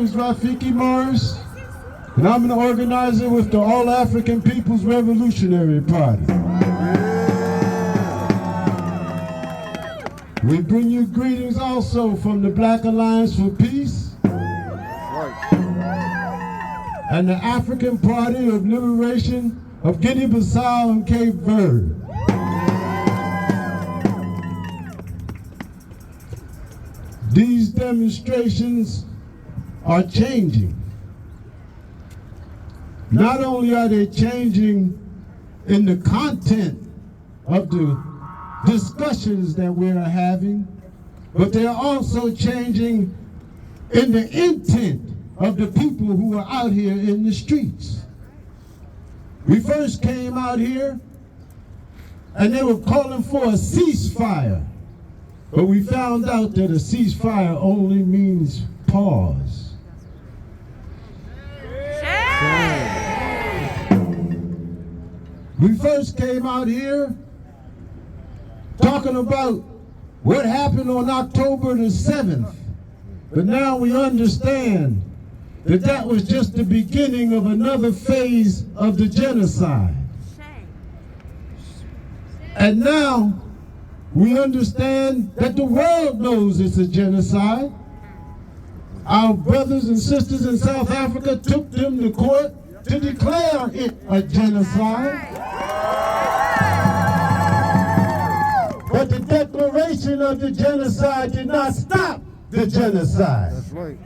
is Rafiki Morris, and I'm an organizer with the All African People's Revolutionary Party. We bring you greetings also from the Black Alliance for Peace and the African Party of Liberation of Guinea-Bissau and Cape Verde. These demonstrations are changing. Not only are they changing in the content of the discussions that we are having, but they're also changing in the intent of the people who are out here in the streets. We first came out here and they were calling for a ceasefire, but we found out that a ceasefire only means pause. We first came out here talking about what happened on October the 7th, but now we understand that that was just the beginning of another phase of the genocide. And now we understand that the world knows it's a genocide. Our brothers and sisters in South Africa took them to court to declare it a genocide. But the declaration of the genocide did not stop the genocide. That's right.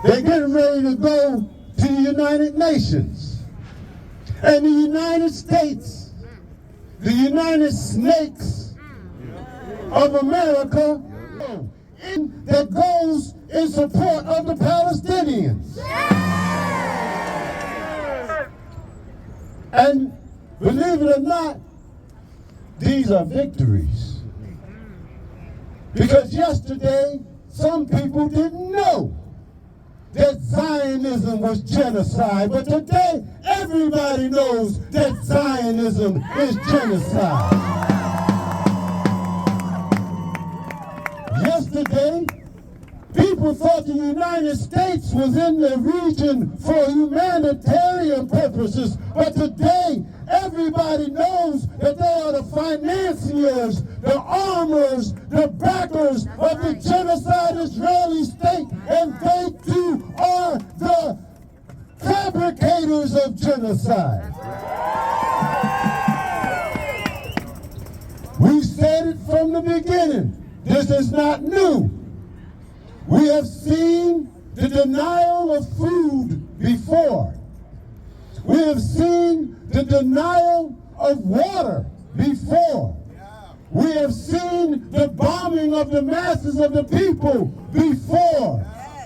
They're getting ready to go to the United Nations. And the United States, the United Snakes of America, that goes in support of the Palestinians. And believe it or not, these are victories. Because yesterday, some people didn't know that Zionism was genocide, but today everybody knows that Zionism is genocide. Yesterday, people thought the United States was in the region for humanitarian purposes, but today everybody knows that they are the financiers, the armors, the backers of the genocide Israeli state, and they too are the fabricators of genocide. We said it from the beginning. This is not new. We have seen the denial of food before. We have seen the denial of water before. We have seen the bombing of the masses of the people before.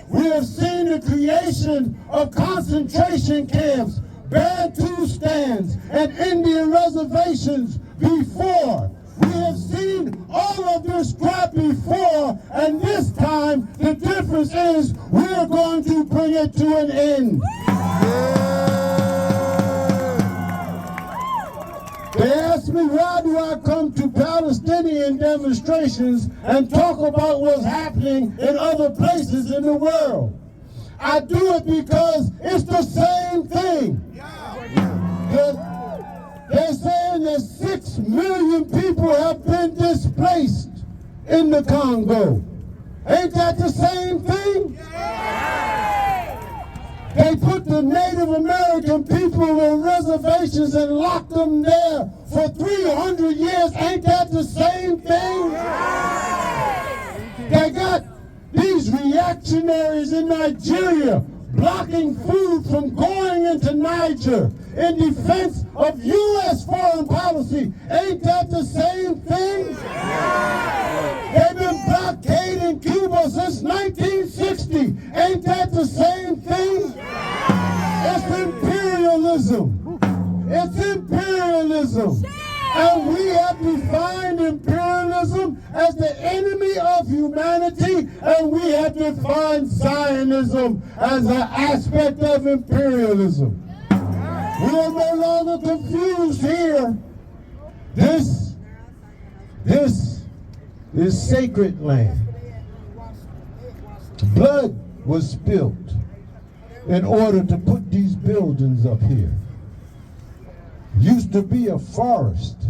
We have seen the creation of concentration camps, Bantu stands, and Indian reservations before. We have seen all of this crap before, and this time the difference is we're going to bring it to an end. They asked me, why do I come to Palestinian demonstrations and talk about what's happening in other places in the world? I do it because it's the same thing. They're saying that 6 million people have been displaced in the Congo. Ain't that the same thing? They put the Native American people on reservations and locked them there for 300 years. Ain't that the same thing? They got these reactionaries in Nigeria blocking food from going into Niger in defense of U.S. foreign policy. Ain't that the same thing? They've been blockading Cuba since 1960. Ain't that the same thing? It's imperialism. It's imperialism. And we have defined imperialism as the enemy of humanity, and we have defined Zionism as an aspect of imperialism. We are no longer confused here. This is sacred land. Blood was spilled in order to put these buildings up here. Used to be a forest.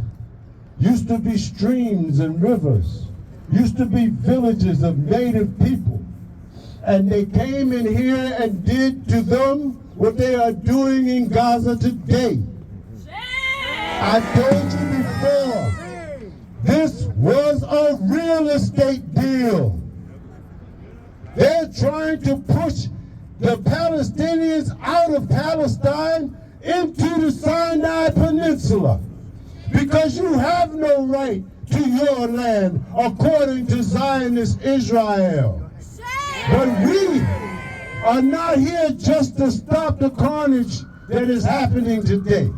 Used to be streams and rivers. Used to be villages of native people. And they came in here and did to them what they are doing in Gaza today. I told you before, this was a real estate deal. They're trying to push the Palestinians out of Palestine into the Sinai Peninsula because you have no right to your land according to Zionist Israel. But we are not here just to stop the carnage that is happening today.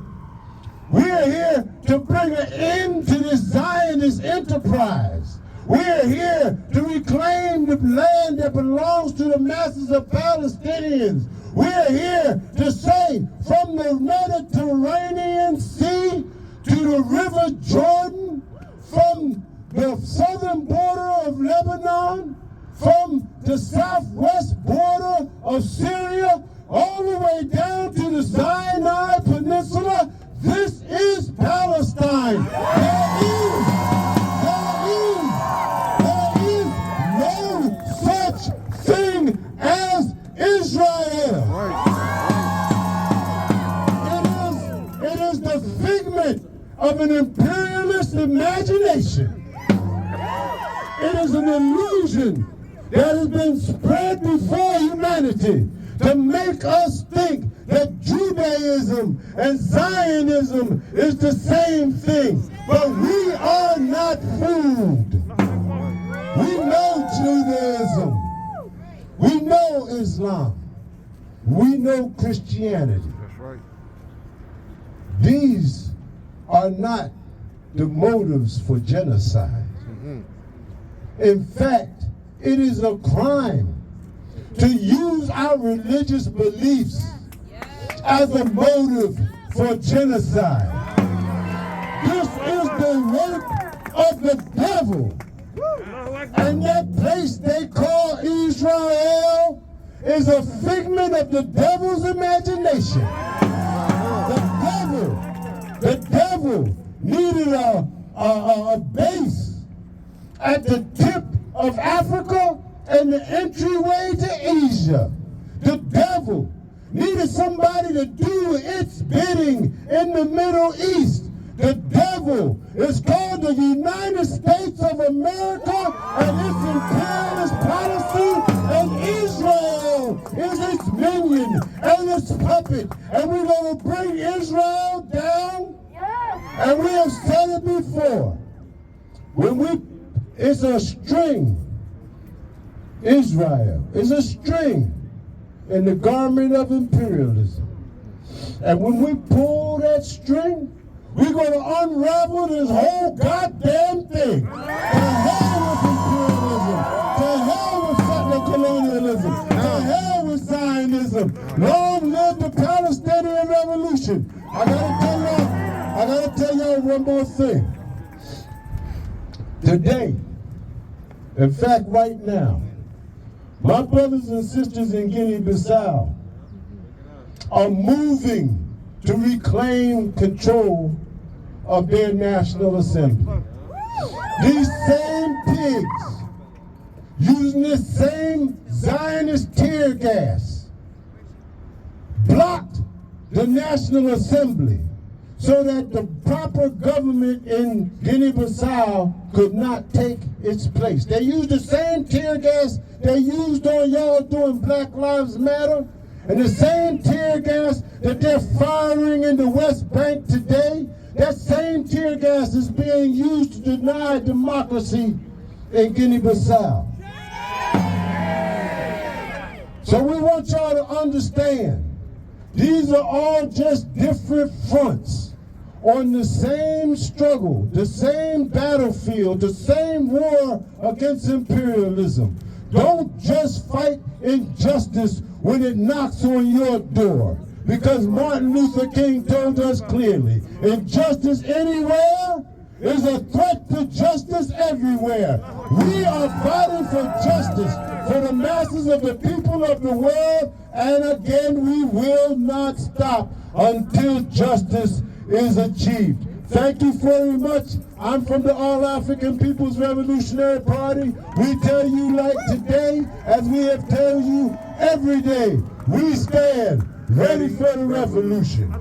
We are here to bring an end to this Zionist enterprise. We are here to reclaim the land that belongs to the masses of Palestinians. We are here to say from the Mediterranean Sea to the River Jordan, from the southern border of Lebanon, from the southwest border of Syria, all the way down to the Sinai Peninsula, this is Palestine. There is no such thing as Israel. It is the figment of an imperialist imagination. It is an illusion that has been spread before humanity to make us think that Judaism and Zionism is the same thing. But we are not fooled. We know Judaism. We know Islam. We know Christianity. That's right. These are not the motives for genocide. In fact, it is a crime to use our religious beliefs as a motive for genocide. This is the work of the devil. And that place they call Israel is a figment of the devil's imagination. The devil needed a base at the tip of Africa and the entryway to Asia. The devil needed somebody to do its bidding in the Middle East. The devil is called the United States of America and its imperialist policy, and Israel is its minion and its puppet. And we're going to bring Israel down. And we have said it before. It's a string. Israel is a string in the garment of imperialism. And when we pull that string, we're going to unravel this whole goddamn thing. To hell with imperialism. To hell with settler colonialism. To hell with Zionism. Long live the Palestinian Revolution. I gotta tell y'all one more thing. Today, in fact right now, my brothers and sisters in Guinea-Bissau are moving to reclaim control of their National Assembly. These same pigs, using this same Zionist tear gas, blocked the National Assembly so that the proper government in Guinea-Bissau could not take its place. They used the same tear gas they used on y'all doing Black Lives Matter, and the same tear gas that they're firing in the West Bank today, that same tear gas is being used to deny democracy in Guinea-Bissau. So we want y'all to understand, these are all just different fronts on the same struggle, the same battlefield, the same war against imperialism. Don't just fight injustice when it knocks on your door. Because Martin Luther King told us clearly, injustice anywhere is a threat to justice everywhere. We are fighting for justice for the masses of the people of the world, and again, we will not stop until justice is achieved. Thank you very much. I'm from the All-African People's Revolutionary Party. We tell you like today, as we have told you every day, we stand ready for the revolution.